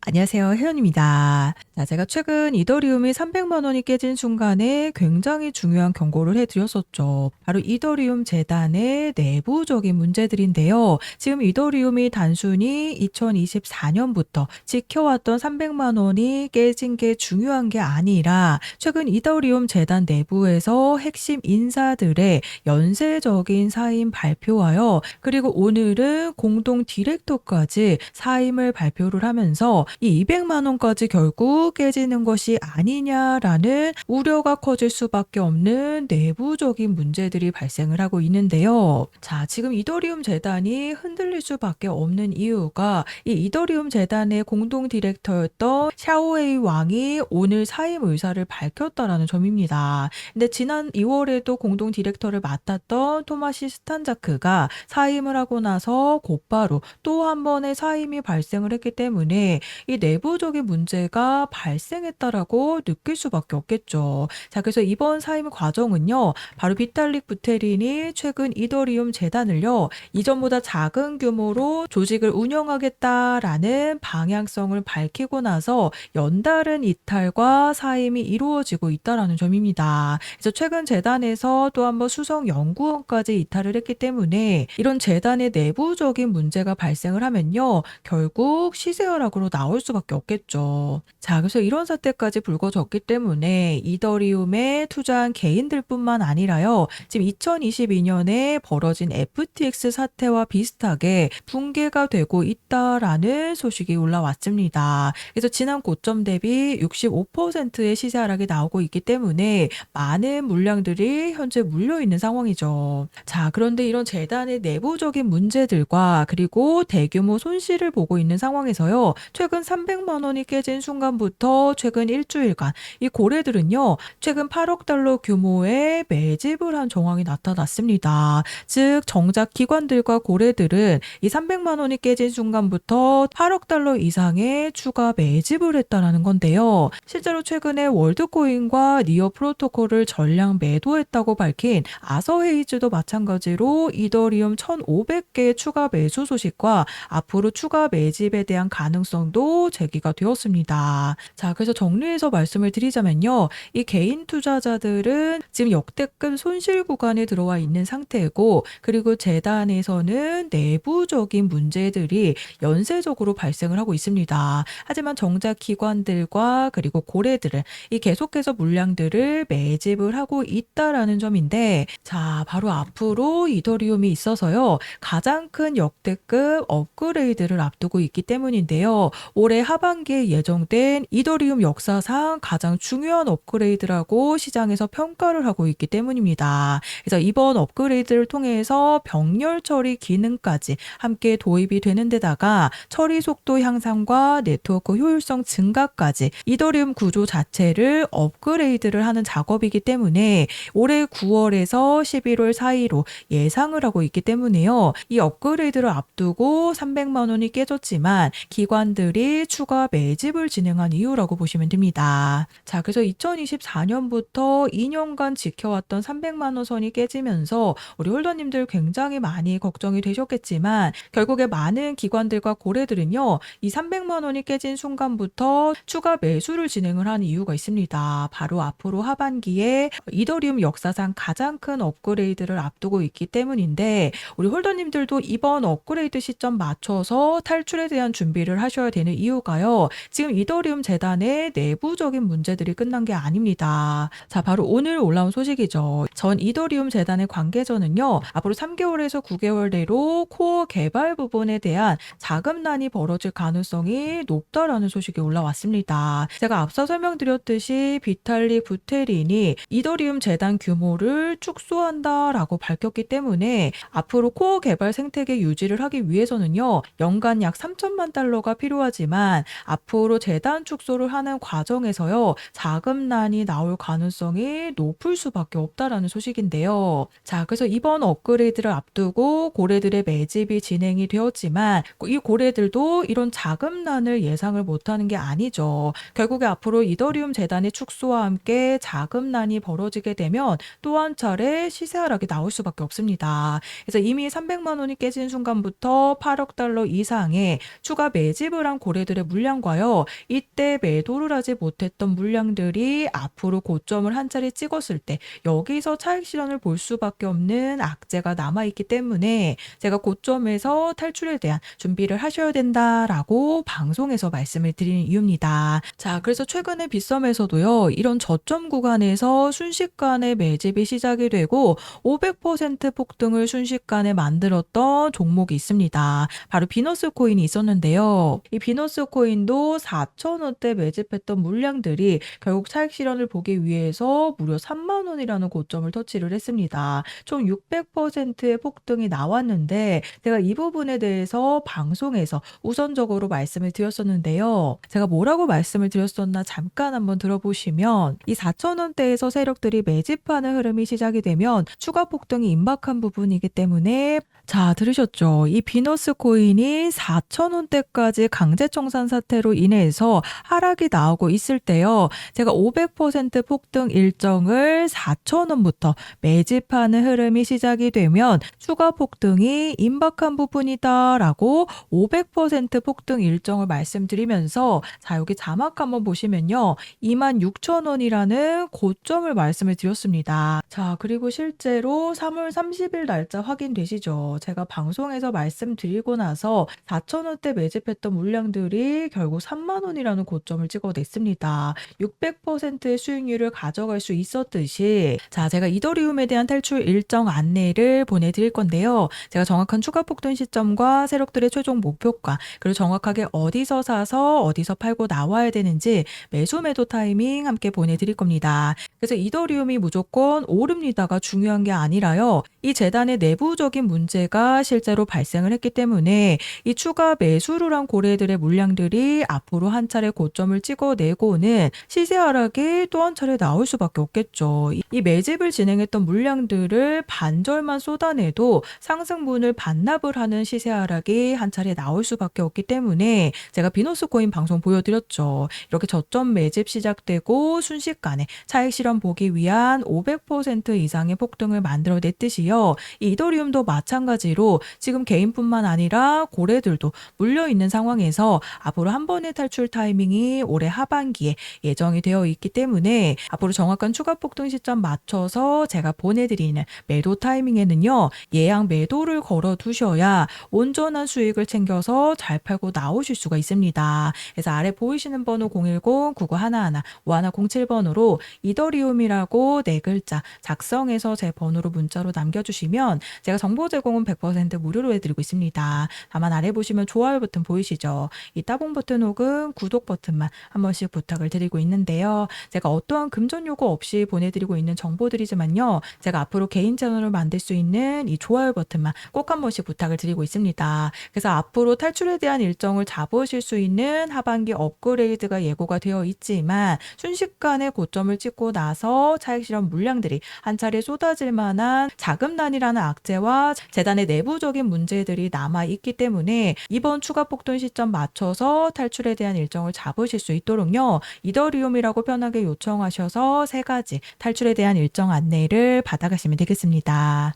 안녕하세요. 혜연입니다. 자, 제가 최근 이더리움이 300만 원이 깨진 순간에 굉장히 중요한 경고를 해드렸었죠. 바로 이더리움 재단의 내부적인 문제들인데요. 지금 이더리움이 단순히 2024년부터 지켜왔던 300만 원이 깨진 게 중요한 게 아니라 최근 이더리움 재단 내부에서 핵심 인사들의 연쇄적인 사임 발표하여 그리고 오늘은 공동 디렉터까지 사임을 발표를 하면서 이 200만 원까지 결국 깨지는 것이 아니냐라는 우려가 커질 수밖에 없는 내부적인 문제들이 발생을 하고 있는데요. 자, 지금 이더리움 재단이 흔들릴 수밖에 없는 이유가 이 이더리움 재단의 공동 디렉터였던 샤오웨이 왕이 오늘 사임 의사를 밝혔다라는 점입니다. 근데 지난 2월에도 공동 디렉터를 맡았던 토마시 스탄자크가 사임을 하고 나서 곧바로 또 한 번의 사임이 발생을 했기 때문에 이 내부적인 문제가 발생했다라고 느낄 수밖에 없겠죠. 자, 그래서 이번 사임 과정은요, 바로 비탈릭 부테린이 최근 이더리움 재단을요, 이전보다 작은 규모로 조직을 운영하겠다라는 방향성을 밝히고 나서 연달은 이탈과 사임이 이루어지고 있다라는 점입니다. 그래서 최근 재단에서 또 한번 수석 연구원까지 이탈을 했기 때문에 이런 재단의 내부적인 문제가 발생을 하면요, 결국 시세 하락으로 나올 수밖에 없겠죠. 자, 그래서 이런 사태까지 불거졌기 때문에 이더리움에 투자한 개인들뿐만 아니라요, 지금 2022년에 벌어진 FTX 사태와 비슷하게 붕괴가 되고 있다라는 소식이 올라왔습니다. 그래서 지난 고점 대비 65%의 시세 하락이 나오고 있기 때문에 많은 물량들이 현재 물려 있는 상황이죠. 자, 그런데 이런 재단의 내부적인 문제들과 그리고 대규모 손실을 보고 있는 상황에서요, 최근 300만 원이 깨진 순간부터 최근 일주일간 이 고래들은요, 최근 8억 달러 규모의 매집을 한 정황이 나타났습니다. 즉, 정작 기관들과 고래들은 이 300만 원이 깨진 순간부터 8억 달러 이상의 추가 매집을 했다라는 건데요. 실제로 최근에 월드코인과 니어 프로토콜을 전량 매도했다고 밝힌 아서헤이즈도 마찬가지로 이더리움 1,500개의 추가 매수 소식과 앞으로 추가 매집에 대한 가능성도 제기가 되었습니다. 자, 그래서 정리해서 말씀을 드리자면요, 이 개인 투자자들은 지금 역대급 손실 구간에 들어와 있는 상태고, 그리고 재단에서는 내부적인 문제들이 연쇄적으로 발생을 하고 있습니다. 하지만 정작 기관들과 그리고 고래들은 이 계속해서 물량들을 매집을 하고 있다라는 점인데, 자, 바로 앞으로 이더리움이 있어서요, 가장 큰 역대급 업그레이드를 앞두고 있기 때문인데요. 올해 하반기에 예정된 이더리움 역사상 가장 중요한 업그레이드라고 시장에서 평가를 하고 있기 때문입니다. 그래서 이번 업그레이드를 통해서 병렬 처리 기능까지 함께 도입이 되는 데다가 처리 속도 향상과 네트워크 효율성 증가까지 이더리움 구조 자체를 업그레이드를 하는 작업이기 때문에 올해 9월에서 11월 사이로 예상을 하고 있기 때문에요. 이 업그레이드를 앞두고 300만 원이 깨졌지만 기관들이 추가 매집을 진행한 이유라고 보시면 됩니다. 자, 그래서 2024년부터 2년간 지켜왔던 300만 원 선이 깨지면서 우리 홀더님들 굉장히 많이 걱정이 되셨겠지만 결국에 많은 기관들과 고래들은요, 이 300만 원이 깨진 순간부터 추가 매수를 진행을 한 이유가 있습니다. 바로 앞으로 하반기에 이더리움 역사상 가장 큰 업그레이드를 앞두고 있기 때문인데 우리 홀더님들도 이번 업그레이드 시점 맞춰서 탈출에 대한 준비를 하셔야 되는 이유가요, 지금 이더리움 재단의 내부적인 문제들이 끝난 게 아닙니다. 자, 바로 오늘 올라온 소식이죠. 전 이더리움 재단의 관계자는요, 앞으로 3개월에서 9개월 내로 코어 개발 부분에 대한 자금난이 벌어질 가능성이 높다라는 소식이 올라왔습니다. 제가 앞서 설명드렸듯이 비탈릭 부테린이 이더리움 재단 규모를 축소한다라고 밝혔기 때문에 앞으로 코어 개발 생태계 유지를 하기 위해서는요, 연간 약 3천만 달러가 필요하지만 앞으로 재단 축소를 하는 과정에서요, 자금난이 나올 가능성이 높을 수밖에 없다라는 소식인데요. 자, 그래서 이번 업그레이드를 앞두고 고래들의 매집이 진행이 되었지만 이 고래들도 이런 자금난을 예상을 못하는 게 아니죠. 결국에 앞으로 이더리움 재단의 축소와 함께 자금난이 벌어지게 되면 또 한 차례 시세 하락이 나올 수밖에 없습니다. 그래서 이미 300만 원이 깨진 순간부터 8억 달러 이상의 추가 매집을 한 고래 고래들의 물량과요. 이때 매도를 하지 못했던 물량들이 앞으로 고점을 한 차례 찍었을 때 여기서 차익 실현을 볼 수밖에 없는 악재가 남아있기 때문에 제가 고점에서 탈출에 대한 준비를 하셔야 된다라고 방송에서 말씀을 드리는 이유입니다. 자, 그래서 최근에 빗썸에서도요, 이런 저점 구간에서 순식간에 매집이 시작이 되고 500% 폭등을 순식간에 만들었던 종목이 있습니다. 바로 비너스 코인이 있었는데요. 이 비너스 코인도 4,000원대 매집했던 물량들이 결국 차익 실현을 보기 위해서 무려 3만 원이라는 고점을 터치를 했습니다. 총 600%의 폭등이 나왔는데 제가 이 부분에 대해서 방송에서 우선적으로 말씀을 드렸었는데요. 제가 뭐라고 말씀을 드렸었나 잠깐 한번 들어보시면 이 4,000원대에서 세력들이 매집하는 흐름이 시작이 되면 추가 폭등이 임박한 부분이기 때문에 자, 들으셨죠? 이 비너스 코인이 4,000원대까지 강제 청산 사태로 인해서 하락이 나오고 있을 때요. 제가 500% 폭등 일정을 4,000원부터 매집하는 흐름이 시작이 되면 추가 폭등이 임박한 부분이다라고 500% 폭등 일정을 말씀드리면서 자, 여기 자막 한번 보시면요. 26,000원이라는 고점을 말씀을 드렸습니다. 자, 그리고 실제로 3월 30일 날짜 확인되시죠? 제가 방송에서 말씀드리고 나서 4,000원대 매집했던 물량들이 결국 3만 원이라는 고점을 찍어냈습니다. 600%의 수익률을 가져갈 수 있었듯이 자, 제가 이더리움에 대한 탈출 일정 안내를 보내드릴 건데요. 제가 정확한 추가 폭등 시점과 세력들의 최종 목표가 그리고 정확하게 어디서 사서 어디서 팔고 나와야 되는지 매수 매도 타이밍 함께 보내드릴 겁니다. 그래서 이더리움이 무조건 오릅니다가 중요한 게 아니라요. 이 재단의 내부적인 문제가 실제로 발생을 했기 때문에 이 추가 매수를 한 고래들의 물량들이 앞으로 한 차례 고점을 찍어내고는 시세 하락이 또 한 차례 나올 수밖에 없겠죠. 이 매집을 진행했던 물량들을 반절만 쏟아내도 상승분을 반납을 하는 시세 하락이 한 차례 나올 수밖에 없기 때문에 제가 비너스 코인 방송 보여드렸죠. 이렇게 저점 매집 시작되고 순식간에 차익 실현 보기 위한 500% 이상의 폭등을 만들어냈듯이요. 이 이더리움도 마찬가지로 지금 개인뿐만 아니라 고래들도 물려있는 상황에서 앞으로 한 번의 탈출 타이밍이 올해 하반기에 예정이 되어 있기 때문에 앞으로 정확한 추가 폭등 시점 맞춰서 제가 보내드리는 매도 타이밍에는요. 예약 매도를 걸어 두셔야 온전한 수익을 챙겨서 잘 팔고 나오실 수가 있습니다. 그래서 아래 보이시는 번호 010-9911-5107번으로 이더리움이라고 네 글자 작성해서 제 번호로 문자로 남겨주시면 제가 정보 제공은 100% 무료로 해드리고 있습니다. 다만 아래 보시면 좋아요 버튼 보이시죠? 이 따봉 버튼 혹은 구독 버튼만 한 번씩 부탁을 드리고 있는데요. 제가 어떠한 금전 요구 없이 보내드리고 있는 정보들이지만요. 제가 앞으로 개인 채널을 만들 수 있는 이 좋아요 버튼만 꼭 한 번씩 부탁을 드리고 있습니다. 그래서 앞으로 탈출에 대한 일정을 잡으실 수 있는 하반기 업그레이드가 예고가 되어 있지만 순식간에 고점을 찍고 나서 차익 실현 물량들이 한 차례 쏟아질 만한 자금난이라는 악재와 재단의 내부적인 문제들이 남아있기 때문에 이번 추가 폭등 시점 맞춰서 탈출에 대한 일정을 잡으실 수 있도록요. 이더리움이라고 편하게 요청하셔서 세 가지 탈출에 대한 일정 안내를 받아가시면 되겠습니다.